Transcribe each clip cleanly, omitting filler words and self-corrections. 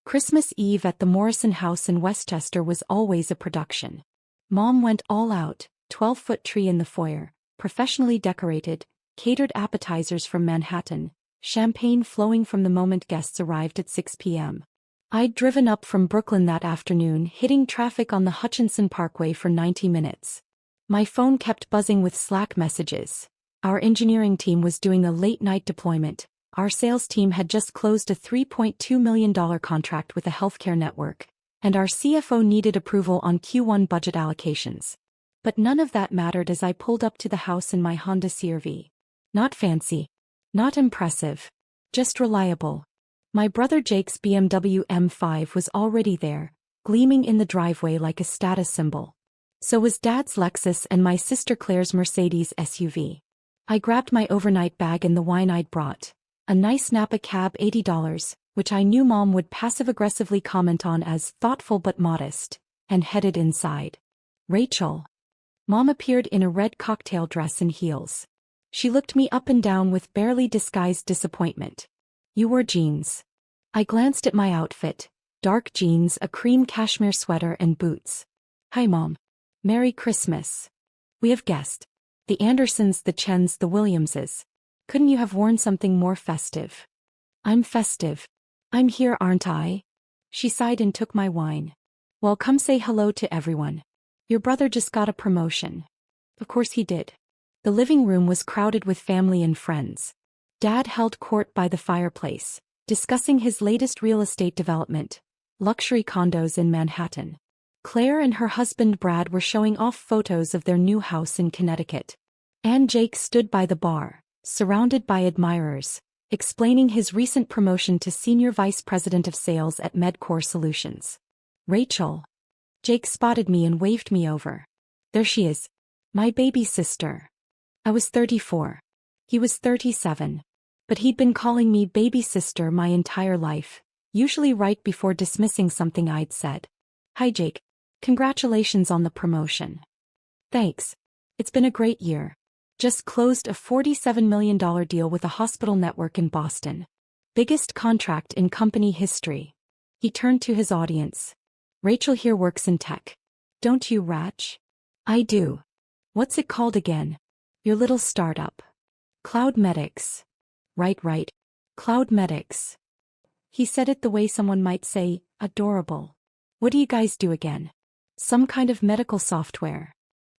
Christmas Eve at the Morrison House in Westchester was always a production. Mom went all out, 12-foot tree in the foyer, professionally decorated, catered appetizers from Manhattan, champagne flowing from the moment guests arrived at 6 p.m. I'd driven up from Brooklyn that afternoon, hitting traffic on the Hutchinson Parkway for 90 minutes. My phone kept buzzing with Slack messages. Our engineering team was doing a late-night deployment. Our sales team had just closed a $3.2 million contract with a healthcare network, and our CFO needed approval on Q1 budget allocations. But none of that mattered as I pulled up to the house in my Honda CR-V. Not fancy. Not impressive. Just reliable. My brother Jake's BMW M5 was already there, gleaming in the driveway like a status symbol. So was Dad's Lexus and my sister Claire's Mercedes SUV. I grabbed my overnight bag and the wine I'd brought. A nice Napa cab, $80, which I knew Mom would passive-aggressively comment on as thoughtful but modest, and headed inside. Rachel. Mom appeared in a red cocktail dress and heels. She looked me up and down with barely disguised disappointment. You wore jeans. I glanced at my outfit, dark jeans, a cream cashmere sweater and boots. Hi Mom. Merry Christmas. We have guests. The Andersons, the Chens, the Williamses. Couldn't you have worn something more festive? I'm festive. I'm here, aren't I? She sighed and took my wine. Well, come say hello to everyone. Your brother just got a promotion. Of course he did. The living room was crowded with family and friends. Dad held court by the fireplace, discussing his latest real estate development, luxury condos in Manhattan. Claire and her husband Brad were showing off photos of their new house in Connecticut. And Jake stood by the bar, surrounded by admirers, explaining his recent promotion to Senior Vice President of Sales at MedCore Solutions. Rachel. Jake spotted me and waved me over. There she is. My baby sister. I was 34. He was 37. But he'd been calling me baby sister my entire life, usually right before dismissing something I'd said. Hi Jake. Congratulations on the promotion. Thanks. It's been a great year. Just closed a $47 million deal with a hospital network in Boston. Biggest contract in company history. He turned to his audience. Rachel here works in tech. Don't you, Rach? I do. What's it called again? Your little startup. Cloud Medics. Right. Cloud Medics. He said it the way someone might say, adorable. What do you guys do again? Some kind of medical software.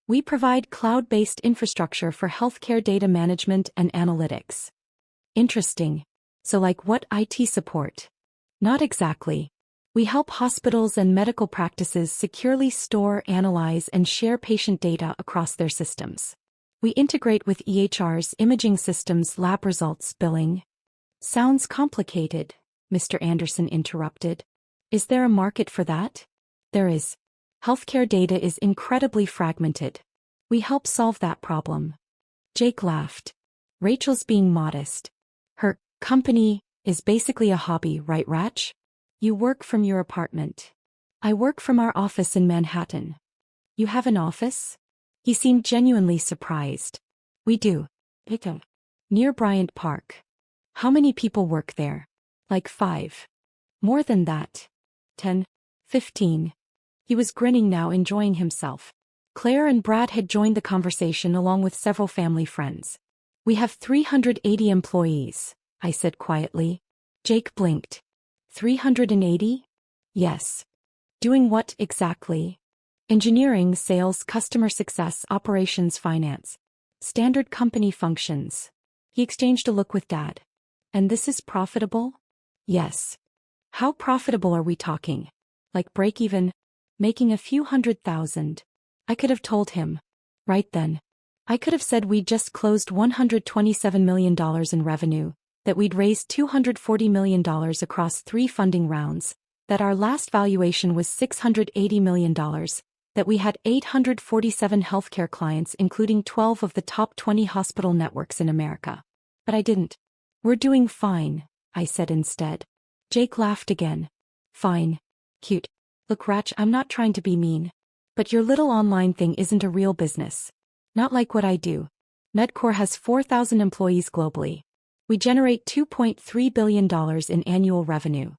We provide cloud-based infrastructure for healthcare data management and analytics. Interesting. So like what IT support? Not exactly. We help hospitals and medical practices securely store, analyze, and share patient data across their systems. We integrate with EHRs, imaging systems, lab results, billing. Sounds complicated, Mr. Anderson interrupted. Is there a market for that? There is. Healthcare data is incredibly fragmented. We help solve that problem. Jake laughed. Rachel's being modest. Her company is basically a hobby, right, Rach? You work from your apartment. I work from our office in Manhattan. You have an office? He seemed genuinely surprised. We do. Near Bryant Park. How many people work there? Like 5. More than that. 10. 15. He was grinning now, enjoying himself. Claire and Brad had joined the conversation along with several family friends. We have 380 employees, I said quietly. Jake blinked. 380? Yes. Doing what exactly? Engineering, sales, customer success, operations, finance. Standard company functions. He exchanged a look with Dad. And this is profitable? Yes. How profitable are we talking? Like break even? Making a few $100,000. I could have told him. Right then. I could have said we'd just closed $127 million in revenue, that we'd raised $240 million across 3 funding rounds, that our last valuation was $680 million, that we had 847 healthcare clients including 12 of the top 20 hospital networks in America. But I didn't. We're doing fine, I said instead. Jake laughed again. Fine. Cute. Look, Rach, I'm not trying to be mean. But your little online thing isn't a real business. Not like what I do. MedCore has 4,000 employees globally. We generate $2.3 billion in annual revenue.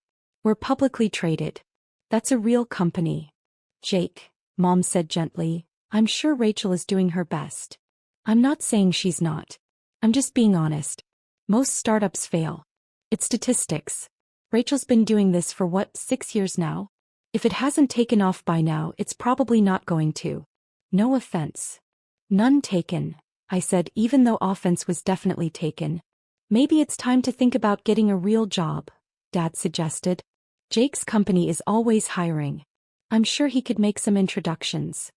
We're publicly traded. That's a real company. Jake, Mom said gently, I'm sure Rachel is doing her best. I'm not saying she's not. I'm just being honest. Most startups fail. It's statistics. Rachel's been doing this for 6 years now? If it hasn't taken off by now, it's probably not going to. No offense. None taken, I said, even though offense was definitely taken. Maybe it's time to think about getting a real job, Dad suggested. Jake's company is always hiring. I'm sure he could make some introductions.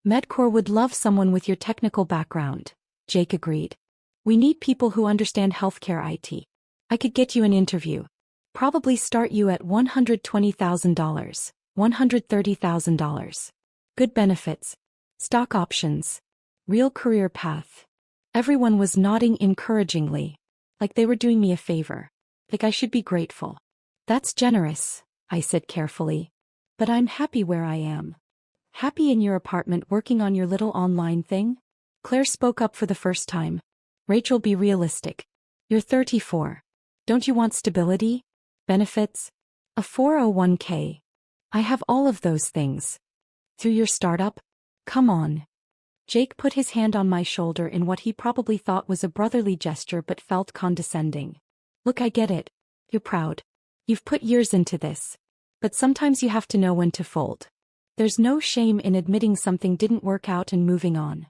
Medcore would love someone with your technical background, Jake agreed. We need people who understand healthcare IT. I could get you an interview. Probably start you at $120,000, $130,000. Good benefits. Stock options. Real career path. Everyone was nodding encouragingly. Like they were doing me a favor. Like I should be grateful. That's generous, I said carefully. But I'm happy where I am. Happy in your apartment working on your little online thing? Claire spoke up for the first time. Rachel, be realistic. You're 34. Don't you want stability? Benefits? A 401k? I have all of those things. Through your startup? Come on. Jake put his hand on my shoulder in what he probably thought was a brotherly gesture but felt condescending. Look, I get it. You're proud. You've put years into this. But sometimes you have to know when to fold. There's no shame in admitting something didn't work out and moving on.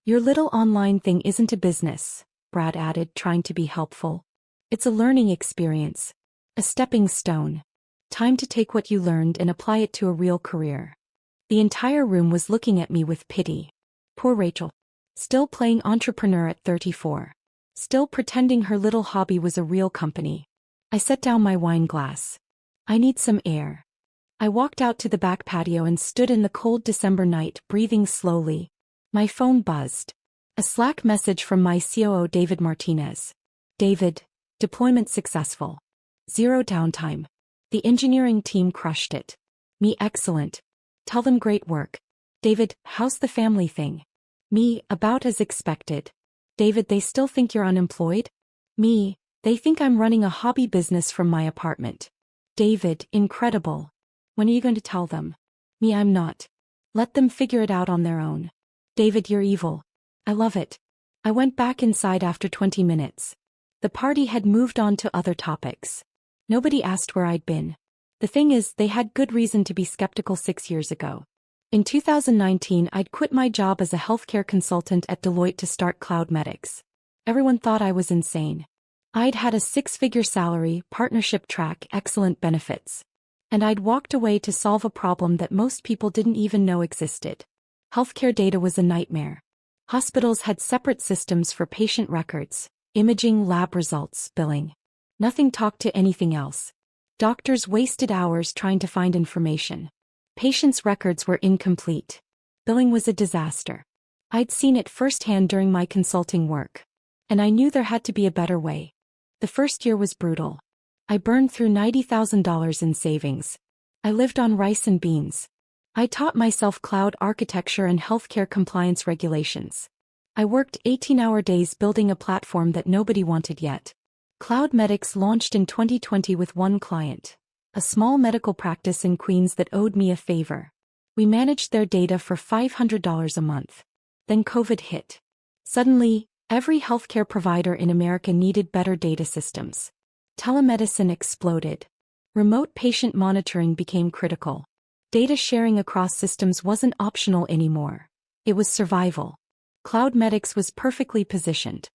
Your little online thing isn't a business, Brad added, trying to be helpful. It's a learning experience. A stepping stone. Time to take what you learned and apply it to a real career. The entire room was looking at me with pity. Poor Rachel. Still playing entrepreneur at 34. Still pretending her little hobby was a real company. I set down my wine glass. I need some air. I walked out to the back patio and stood in the cold December night, breathing slowly. My phone buzzed. A Slack message from my COO David Martinez. David, deployment successful. 0 downtime. The engineering team crushed it. Me, excellent. Tell them great work. David, how's the family thing? Me, about as expected. David, they still think you're unemployed? Me, they think I'm running a hobby business from my apartment. David, incredible. When are you going to tell them? Me, I'm not. Let them figure it out on their own. David, you're evil. I love it. I went back inside after 20 minutes. The party had moved on to other topics. Nobody asked where I'd been. The thing is, they had good reason to be skeptical 6 years ago. In 2019, I'd quit my job as a healthcare consultant at Deloitte to start CloudMedics. Everyone thought I was insane. I'd had a 6-figure salary, partnership track, excellent benefits. And I'd walked away to solve a problem that most people didn't even know existed. Healthcare data was a nightmare. Hospitals had separate systems for patient records, imaging, lab results, billing. Nothing talked to anything else. Doctors wasted hours trying to find information. Patients' records were incomplete. Billing was a disaster. I'd seen it firsthand during my consulting work. And I knew there had to be a better way. The first year was brutal. I burned through $90,000 in savings. I lived on rice and beans. I taught myself cloud architecture and healthcare compliance regulations. I worked 18-hour days building a platform that nobody wanted yet. CloudMedics launched in 2020 with one client, a small medical practice in Queens that owed me a favor. We managed their data for $500 a month. Then COVID hit. Suddenly, every healthcare provider in America needed better data systems. Telemedicine exploded. Remote patient monitoring became critical. Data sharing across systems wasn't optional anymore. It was survival. CloudMedics was perfectly positioned.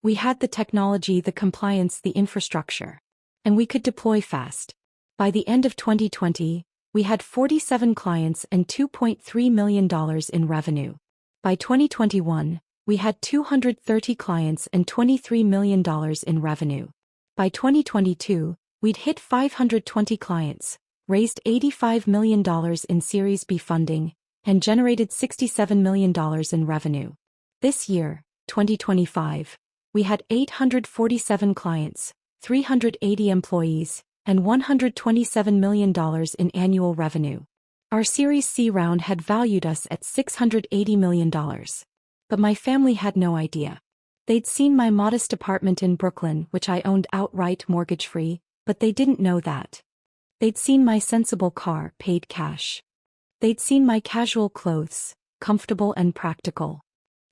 We had the technology, the compliance, the infrastructure. And we could deploy fast. By the end of 2020, we had 47 clients and $2.3 million in revenue. By 2021, we had 230 clients and $23 million in revenue. By 2022, we'd hit 520 clients, raised $85 million in Series B funding, and generated $67 million in revenue. This year, 2025, we had 847 clients, 380 employees, and $127 million in annual revenue. Our Series C round had valued us at $680 million. But my family had no idea. They'd seen my modest apartment in Brooklyn, which I owned outright mortgage-free, but they didn't know that. They'd seen my sensible car, paid cash. They'd seen my casual clothes, comfortable and practical.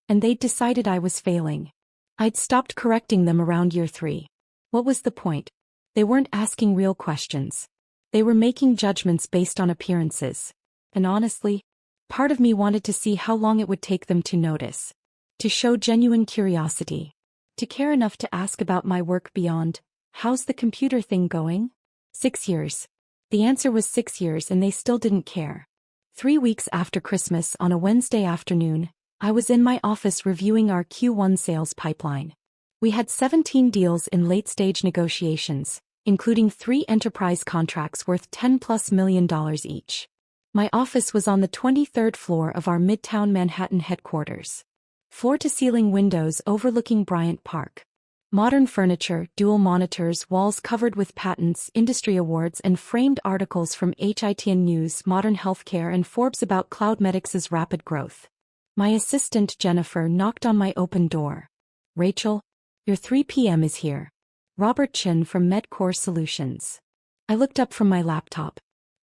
And they'd decided I was failing. I'd stopped correcting them around year 3. What was the point? They weren't asking real questions. They were making judgments based on appearances. And honestly, part of me wanted to see how long it would take them to notice. To show genuine curiosity. To care enough to ask about my work beyond, how's the computer thing going? 6 years. The answer was 6 years and they still didn't care. 3 weeks after Christmas on a Wednesday afternoon, I was in my office reviewing our Q1 sales pipeline. We had 17 deals in late-stage negotiations, including 3 enterprise contracts worth $10+ million each. My office was on the 23rd floor of our Midtown Manhattan headquarters. Floor-to-ceiling windows overlooking Bryant Park. Modern furniture, dual monitors, walls covered with patents, industry awards and framed articles from HITN News, Modern Healthcare and Forbes about Cloudmedix's rapid growth. My assistant Jennifer knocked on my open door. "Rachel, your 3 p.m. is here. Robert Chin from Medcore Solutions." I looked up from my laptop.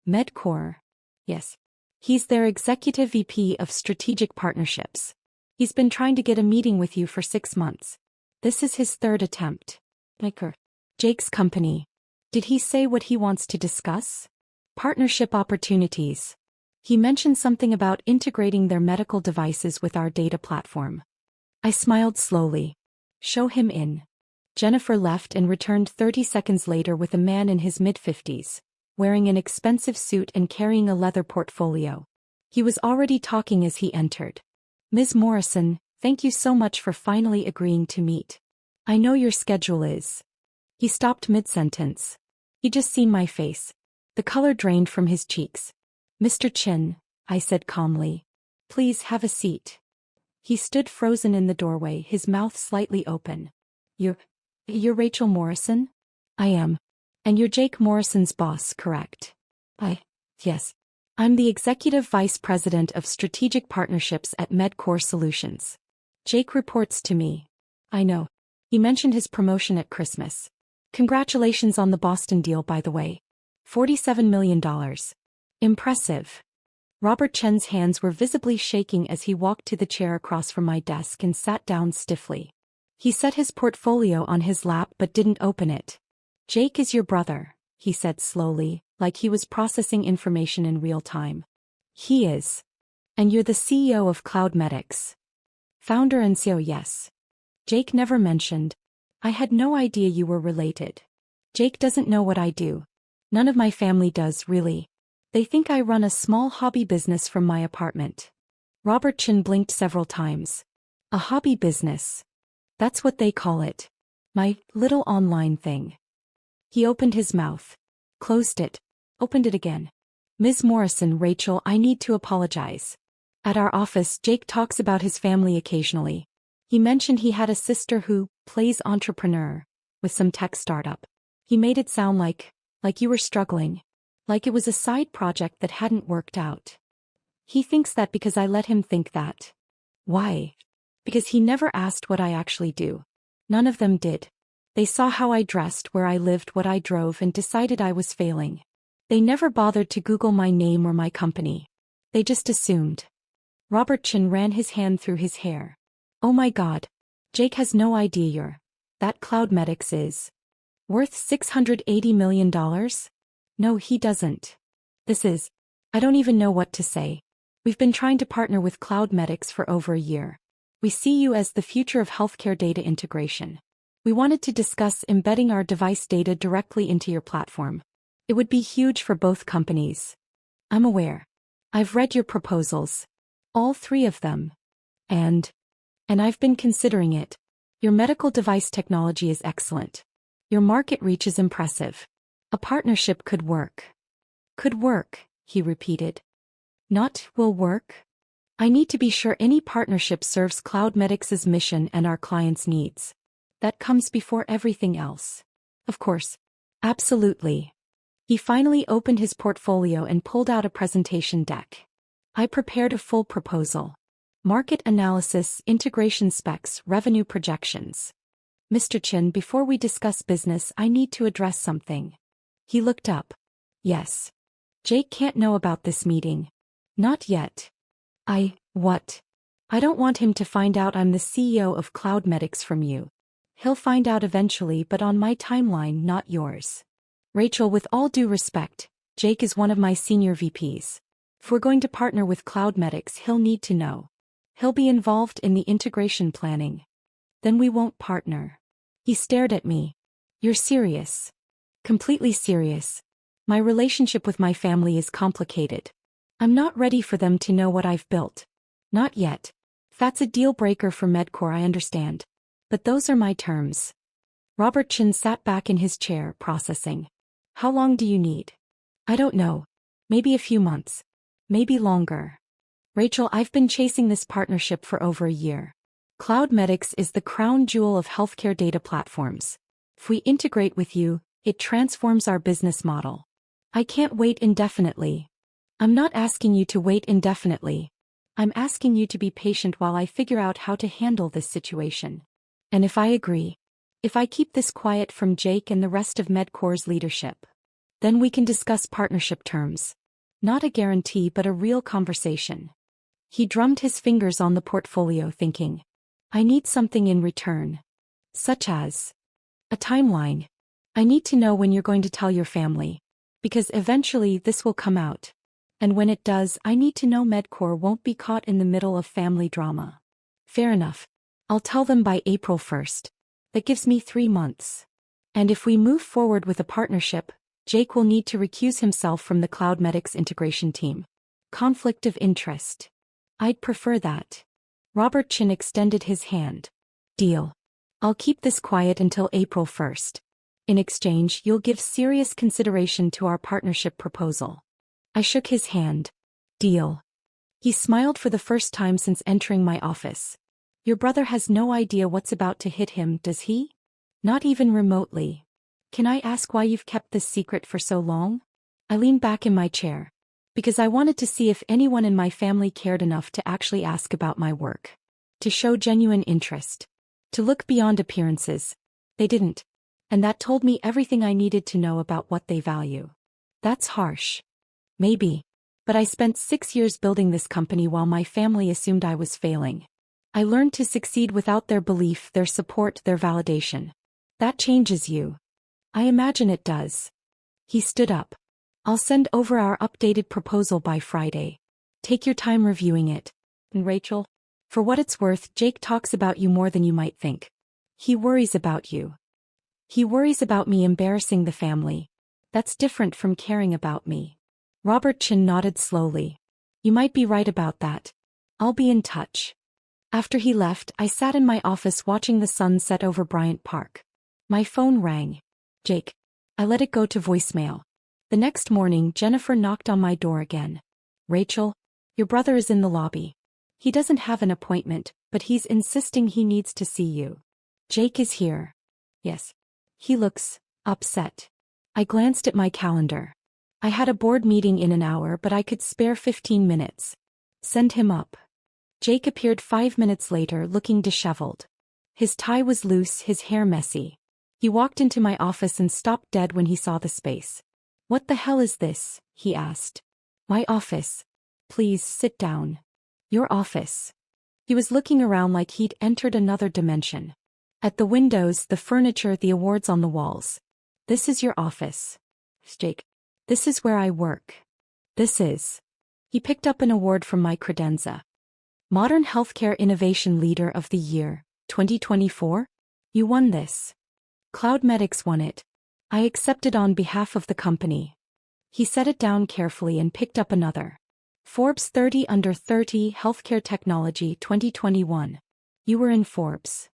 Medcore? Yes. He's their executive VP of strategic partnerships. He's been trying to get a meeting with you for 6 months. This is his 3rd attempt. Medcore. Jake's company. Did he say what he wants to discuss? Partnership opportunities. He mentioned something about integrating their medical devices with our data platform. I smiled slowly. "Show him in." Jennifer left and returned 30 seconds later with a man in his mid-50s, wearing an expensive suit and carrying a leather portfolio. He was already talking as he entered. "Ms. Morrison, thank you so much for finally agreeing to meet. I know your schedule is." He stopped mid-sentence. He'd just seen my face. The color drained from his cheeks. "Mr. Chin," I said calmly. "Please have a seat." He stood frozen in the doorway, his mouth slightly open. You're Rachel Morrison?" "I am. And you're Jake Morrison's boss, correct?" Yes. I'm the Executive Vice President of Strategic Partnerships at Medcore Solutions. Jake reports to me." "I know. He mentioned his promotion at Christmas. Congratulations on the Boston deal, by the way. $47 million. Impressive." Robert Chen's hands were visibly shaking as he walked to the chair across from my desk and sat down stiffly. He set his portfolio on his lap but didn't open it. "Jake is your brother," he said slowly, like he was processing information in real time. "He is. And you're the CEO of Cloudmedix." "Founder and CEO, yes." "Jake never mentioned. I had no idea you were related." "Jake doesn't know what I do. None of my family does, really. They think I run a small hobby business from my apartment." Robert Chin blinked several times. "A hobby business. That's what they call it. My little online thing." He opened his mouth. Closed it. Opened it again. "Ms. Morrison, Rachel, I need to apologize. At our office, Jake talks about his family occasionally. He mentioned he had a sister who plays entrepreneur with some tech startup. He made it sound like you were struggling. Like it was a side project that hadn't worked out. He thinks that because I let him think that." "Why?" "Because he never asked what I actually do. None of them did. They saw how I dressed, where I lived, what I drove, and decided I was failing. They never bothered to Google my name or my company. They just assumed." Robert Chin ran his hand through his hair. "Oh my God. Jake has no idea that Cloudmedix is worth $680 million? No, he doesn't. I don't even know what to say. We've been trying to partner with Cloudmedix for over a year. We see you as the future of healthcare data integration. We wanted to discuss embedding our device data directly into your platform. It would be huge for both companies." "I'm aware. I've read your proposals. All 3 of them. And I've been considering it. Your medical device technology is excellent. Your market reach is impressive. A partnership could work." "Could work," he repeated. "Not will work. I need to be sure any partnership serves Cloudmedix's mission and our clients' needs. That comes before everything else." "Of course. Absolutely." He finally opened his portfolio and pulled out a presentation deck. I prepared a full proposal. Market analysis, integration specs, revenue projections. "Mr. Chin, before we discuss business, I need to address something." He looked up. Yes. Jake can't know about this meeting. Not yet. What? I don't want him to find out I'm the CEO of Cloud Medics from you. He'll find out eventually, but on my timeline, not yours. Rachel, with all due respect, Jake is one of my senior VPs. If we're going to partner with Cloud Medics, he'll need to know. He'll be involved in the integration planning. Then we won't partner. He stared at me. You're serious? Completely serious. My relationship with my family is complicated. I'm not ready for them to know what I've built. Not yet. That's a deal breaker for Medcore, I understand. But those are my terms. Robert Chin sat back in his chair, processing. How long do you need? I don't know. Maybe a few months. Maybe longer. Rachel, I've been chasing this partnership for over a year. Cloud Medics is the crown jewel of healthcare data platforms. If we integrate with you, it transforms our business model. I can't wait indefinitely. I'm not asking you to wait indefinitely. I'm asking you to be patient while I figure out how to handle this situation. And if I agree, if I keep this quiet from Jake and the rest of Medcore's leadership, then we can discuss partnership terms. Not a guarantee, but a real conversation. He drummed his fingers on the portfolio, thinking, I need something in return. Such as a timeline. I need to know when you're going to tell your family, because eventually this will come out. And when it does, I need to know Medcore won't be caught in the middle of family drama. Fair enough. I'll tell them by April 1st. That gives me 3 months. And if we move forward with a partnership, Jake will need to recuse himself from the Cloud Medics integration team. Conflict of interest. I'd prefer that. Robert Chin extended his hand. Deal. I'll keep this quiet until April 1st. In exchange, you'll give serious consideration to our partnership proposal. I shook his hand. Deal. He smiled for the first time since entering my office. Your brother has no idea what's about to hit him, does he? Not even remotely. Can I ask why you've kept this secret for so long? I leaned back in my chair. Because I wanted to see if anyone in my family cared enough to actually ask about my work. To show genuine interest. To look beyond appearances. They didn't. And that told me everything I needed to know about what they value. That's harsh. Maybe. But I spent 6 years building this company while my family assumed I was failing. I learned to succeed without their belief, their support, their validation. That changes you. I imagine it does. He stood up. I'll send over our updated proposal by Friday. Take your time reviewing it. And Rachel, for what it's worth, Jake talks about you more than you might think. He worries about you. He worries about me embarrassing the family. That's different from caring about me. Robert Chin nodded slowly. You might be right about that. I'll be in touch. After he left, I sat in my office watching the sun set over Bryant Park. My phone rang. Jake. I let it go to voicemail. The next morning, Jennifer knocked on my door again. Rachel, your brother is in the lobby. He doesn't have an appointment, but he's insisting he needs to see you. Jake is here. Yes. He looks upset. I glanced at my calendar. I had a board meeting in an hour, but I could spare 15 minutes. Send him up. Jake appeared 5 minutes later, looking disheveled. His tie was loose, his hair messy. He walked into my office and stopped dead when he saw the space. What the hell is this? He asked. My office. Please sit down. Your office. He was looking around like he'd entered another dimension. At the windows, the furniture, the awards on the walls. This is your office. Jake. This is where I work. This is. He picked up an award from my credenza. Modern Healthcare Innovation Leader of the Year, 2024? You won this. Cloud Medics won it. I accepted on behalf of the company. He set it down carefully and picked up another. Forbes 30 Under 30 Healthcare Technology 2021. You were in Forbes.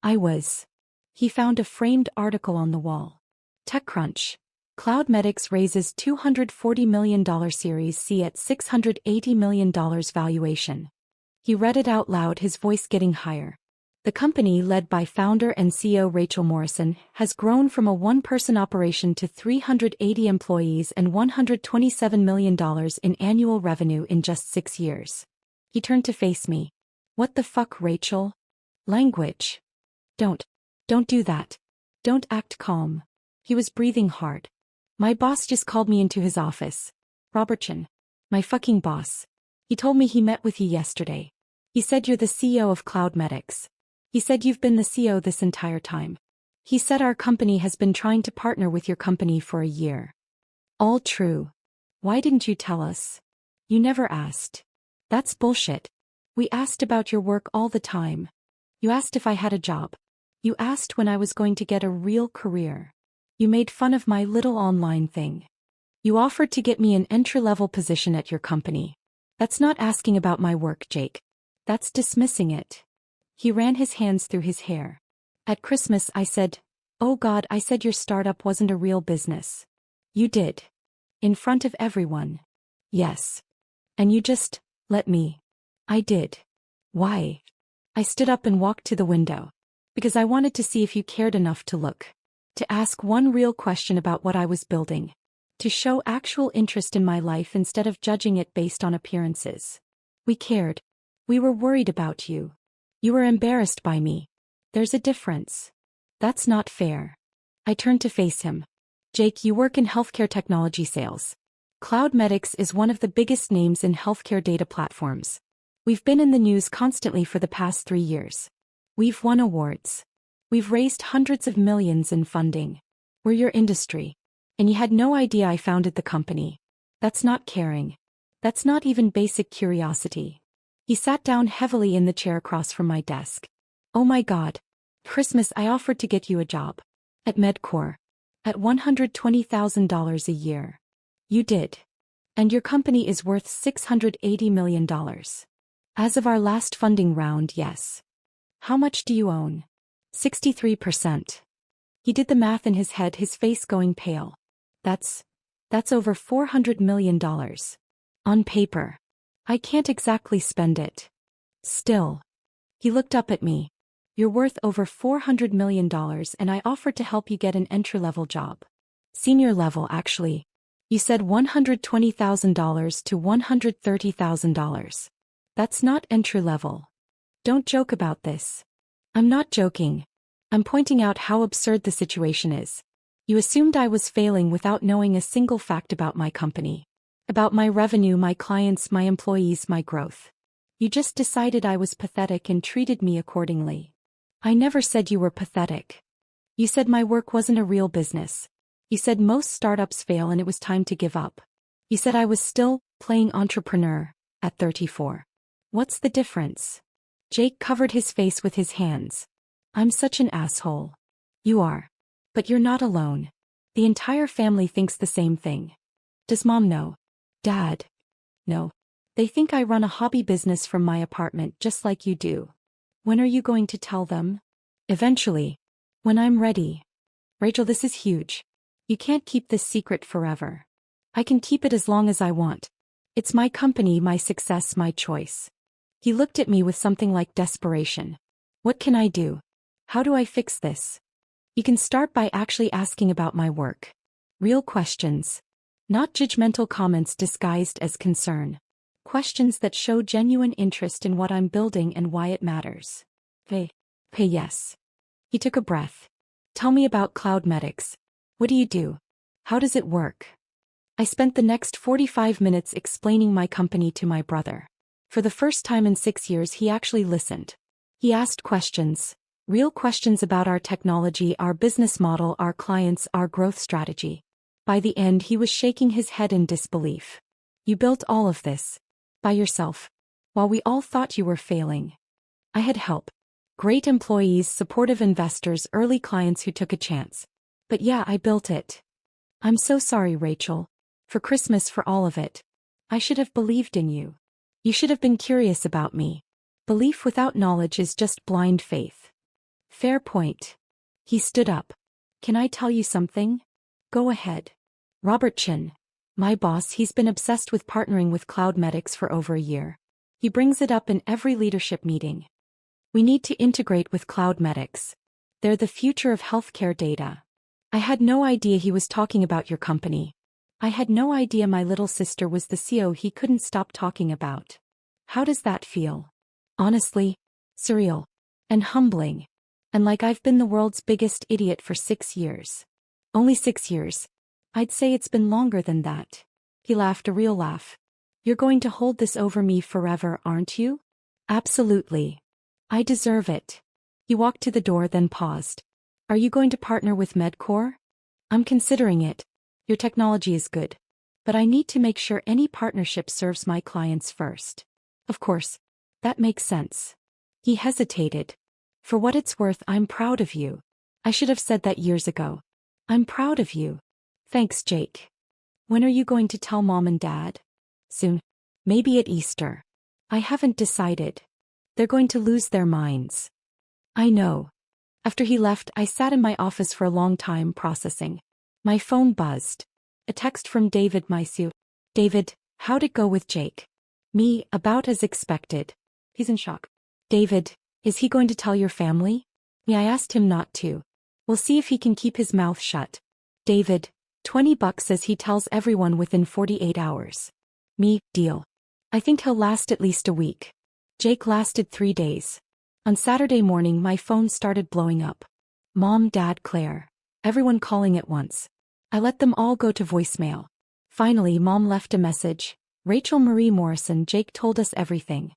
I was. He found a framed article on the wall. TechCrunch. Cloud Medics raises $240 million Series C at $680 million valuation. He read it out loud, his voice getting higher. The company, led by founder and CEO Rachel Morrison, has grown from a one-person operation to 380 employees and $127 million in annual revenue in just 6 years. He turned to face me. What the fuck, Rachel? Language. Don't do that. Don't act calm. He was breathing hard. My boss just called me into his office. Robertson. My fucking boss. He told me he met with you yesterday. He said you're the CEO of CloudMedics. He said you've been the CEO this entire time. He said our company has been trying to partner with your company for a year. All true. Why didn't you tell us? You never asked. That's bullshit. We asked about your work all the time. You asked if I had a job. You asked when I was going to get a real career. You made fun of my little online thing. You offered to get me an entry-level position at your company. That's not asking about my work, Jake. That's dismissing it. He ran his hands through his hair. At Christmas I said, oh God, I said your startup wasn't a real business. You did. In front of everyone. Yes. And you just let me. I did. Why? I stood up and walked to the window. Because I wanted to see if you cared enough to look. To ask one real question about what I was building. To show actual interest in my life instead of judging it based on appearances. We cared. We were worried about you. You were embarrassed by me. There's a difference. That's not fair. I turned to face him. Jake, you work in healthcare technology sales. CloudMedics is one of the biggest names in healthcare data platforms. We've been in the news constantly for the past 3 years. We've won awards. We've raised hundreds of millions in funding. We're your industry. And you had no idea I founded the company. That's not caring. That's not even basic curiosity. He sat down heavily in the chair across from my desk. Oh my God. Christmas I offered to get you a job. At MedCore. At $120,000 a year. You did. And your company is worth $680 million. As of our last funding round, yes. How much do you own? 63%. He did the math in his head, his face going pale. That's over $400 million. On paper. I can't exactly spend it. Still. He looked up at me. You're worth over $400 million and I offered to help you get an entry-level job. Senior level, actually. You said $120,000 to $130,000. That's not entry-level. Don't joke about this. I'm not joking. I'm pointing out how absurd the situation is. You assumed I was failing without knowing a single fact about my company. About my revenue, my clients, my employees, my growth. You just decided I was pathetic and treated me accordingly. I never said you were pathetic. You said my work wasn't a real business. You said most startups fail and it was time to give up. You said I was still playing entrepreneur at 34. What's the difference? Jake covered his face with his hands. I'm such an asshole. You are. But you're not alone. The entire family thinks the same thing. Does Mom know? Dad? No. They think I run a hobby business from my apartment just like you do. When are you going to tell them? Eventually. When I'm ready. Rachel, this is huge. You can't keep this secret forever. I can keep it as long as I want. It's my company, my success, my choice. He looked at me with something like desperation. What can I do? How do I fix this? You can start by actually asking about my work. Real questions. Not judgmental comments disguised as concern. Questions that show genuine interest in what I'm building and why it matters. Hey, yes. He took a breath. Tell me about CloudMedics. What do you do? How does it work? I spent the next 45 minutes explaining my company to my brother. For the first time in 6 years he actually listened. He asked questions. Real questions about our technology, our business model, our clients, our growth strategy. By the end he was shaking his head in disbelief. You built all of this. By yourself. While we all thought you were failing. I had help. Great employees, supportive investors, early clients who took a chance. But yeah, I built it. I'm so sorry, Rachel. For Christmas, for all of it. I should have believed in you. You should have been curious about me. Belief without knowledge is just blind faith. Fair point. He stood up. Can I tell you something? Go ahead. Robert Chin. My boss, he's been obsessed with partnering with CloudMedics for over a year. He brings it up in every leadership meeting. We need to integrate with CloudMedics. They're the future of healthcare data. I had no idea he was talking about your company. I had no idea my little sister was the CEO he couldn't stop talking about. How does that feel? Honestly, surreal. And humbling. And like I've been the world's biggest idiot for 6 years. Only 6 years. I'd say it's been longer than that. He laughed a real laugh. You're going to hold this over me forever, aren't you? Absolutely. I deserve it. He walked to the door then paused. Are you going to partner with Medcore? I'm considering it. Your technology is good. But I need to make sure any partnership serves my clients first. Of course. That makes sense. He hesitated. For what it's worth, I'm proud of you. I should have said that years ago. I'm proud of you. Thanks, Jake. When are you going to tell Mom and Dad? Soon. Maybe at Easter. I haven't decided. They're going to lose their minds. I know. After he left, I sat in my office for a long time processing. My phone buzzed. A text from David Mysu. David, how'd it go with Jake? Me, about as expected. He's in shock. David, is he going to tell your family? Me, I asked him not to. We'll see if he can keep his mouth shut. David, $20 says he tells everyone within 48 hours. Me, deal. I think he'll last at least a week. Jake lasted 3 days. On Saturday morning my phone started blowing up. Mom, Dad, Claire. Everyone calling at once. I let them all go to voicemail. Finally Mom left a message. Rachel Marie Morrison, Jake told us everything.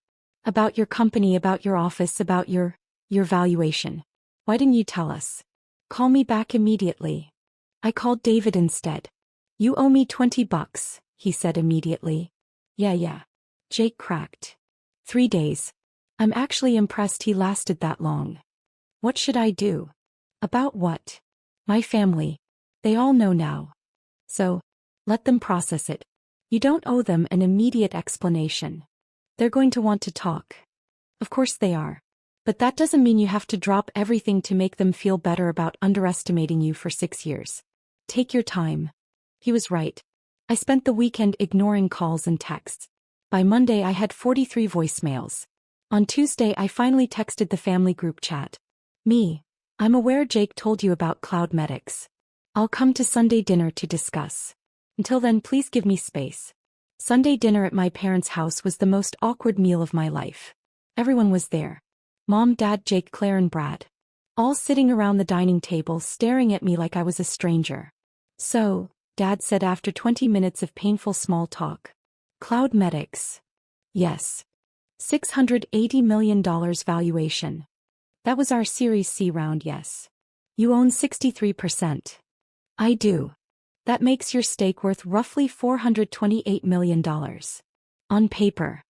About your company, about your office, about your valuation. Why didn't you tell us? Call me back immediately. I called David instead. You owe me $20, he said immediately. Yeah. Jake cracked. 3 days. I'm actually impressed he lasted that long. What should I do? About what? My family. They all know now. So, let them process it. You don't owe them an immediate explanation. They're going to want to talk. Of course they are. But that doesn't mean you have to drop everything to make them feel better about underestimating you for 6 years. Take your time. He was right. I spent the weekend ignoring calls and texts. By Monday I had 43 voicemails. On Tuesday I finally texted the family group chat. Me. I'm aware Jake told you about Cloud Medics. I'll come to Sunday dinner to discuss. Until then, please give me space. Sunday dinner at my parents' house was the most awkward meal of my life. Everyone was there. Mom, Dad, Jake, Claire and Brad. All sitting around the dining table staring at me like I was a stranger. So, Dad said after 20 minutes of painful small talk. Cloud Medics. Yes. $680 million valuation. That was our Series C round, yes. You own 63%. I do. That makes your stake worth roughly $428 million. On paper.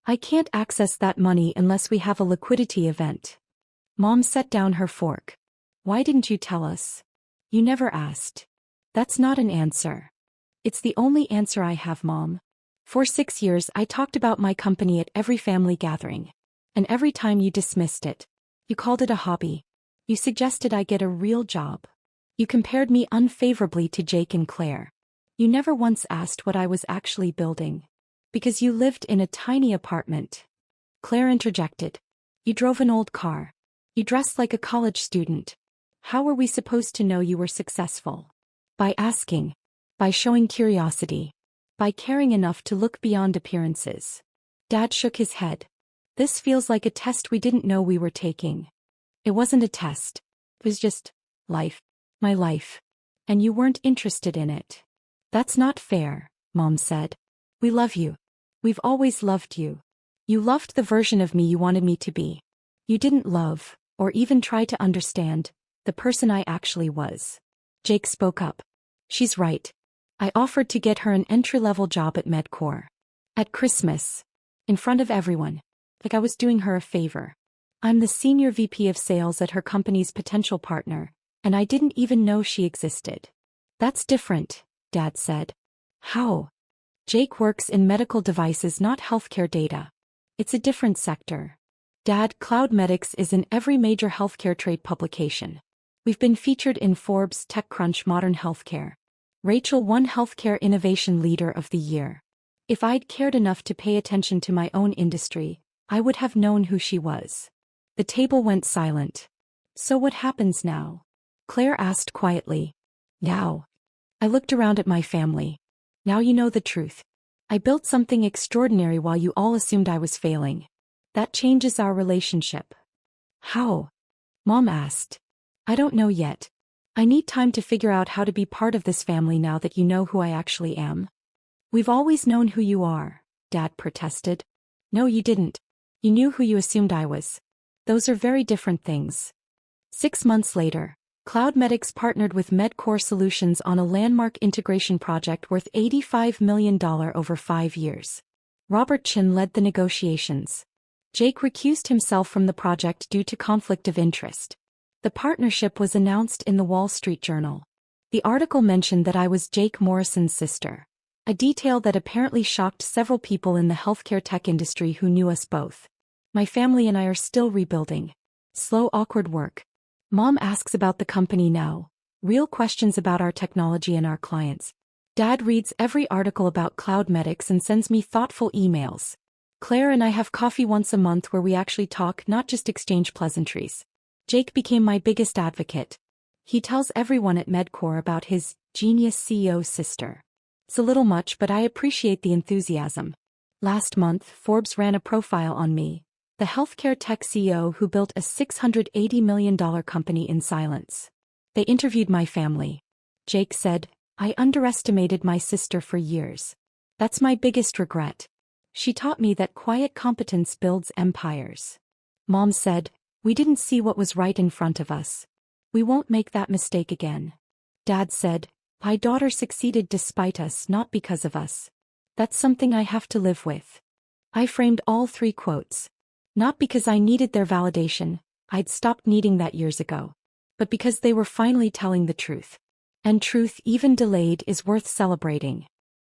I can't access that money unless we have a liquidity event. Mom set down her fork. Why didn't you tell us? You never asked. That's not an answer. It's the only answer I have, Mom. For 6 years I talked about my company at every family gathering. And every time you dismissed it. You called it a hobby. You suggested I get a real job. You compared me unfavorably to Jake and Claire. You never once asked what I was actually building. Because you lived in a tiny apartment. Claire interjected. You drove an old car. You dressed like a college student. How were we supposed to know you were successful? By asking. By showing curiosity. By caring enough to look beyond appearances. Dad shook his head. This feels like a test we didn't know we were taking. It wasn't a test. It was just life. My life. And you weren't interested in it. That's not fair, Mom said. We love you. We've always loved you. You loved the version of me you wanted me to be. You didn't love, or even try to understand, the person I actually was. Jake spoke up. She's right. I offered to get her an entry-level job at Medcore. At Christmas. In front of everyone. Like I was doing her a favor. I'm the senior VP of sales at her company's potential partner, and I didn't even know she existed. That's different, Dad said. How? Jake works in medical devices, not healthcare data. It's a different sector. Dad, Cloud Medics is in every major healthcare trade publication. We've been featured in Forbes, TechCrunch, Modern Healthcare. Rachel won Healthcare Innovation Leader of the Year. If I'd cared enough to pay attention to my own industry, I would have known who she was. The table went silent. So what happens now? Claire asked quietly. Now. I looked around at my family. Now you know the truth. I built something extraordinary while you all assumed I was failing. That changes our relationship. How? Mom asked. I don't know yet. I need time to figure out how to be part of this family now that you know who I actually am. We've always known who you are, Dad protested. No, you didn't. You knew who you assumed I was. Those are very different things. 6 months later, CloudMedix partnered with MedCore Solutions on a landmark integration project worth $85 million over 5 years. Robert Chin led the negotiations. Jake recused himself from the project due to conflict of interest. The partnership was announced in the Wall Street Journal. The article mentioned that I was Jake Morrison's sister, a detail that apparently shocked several people in the healthcare tech industry who knew us both. My family and I are still rebuilding. Slow, awkward work. Mom asks about the company now. Real questions about our technology and our clients. Dad reads every article about CloudMedix and sends me thoughtful emails. Claire and I have coffee once a month where we actually talk, not just exchange pleasantries. Jake became my biggest advocate. He tells everyone at MedCore about his genius CEO sister. It's a little much, but I appreciate the enthusiasm. Last month, Forbes ran a profile on me, the healthcare tech CEO who built a $680 million company in silence. They interviewed my family. Jake said, I underestimated my sister for years. That's my biggest regret. She taught me that quiet competence builds empires. Mom said, we didn't see what was right in front of us. We won't make that mistake again. Dad said, my daughter succeeded despite us, not because of us. That's something I have to live with. I framed all 3 quotes. Not because I needed their validation, I'd stopped needing that years ago. But because they were finally telling the truth. And truth, even delayed, is worth celebrating.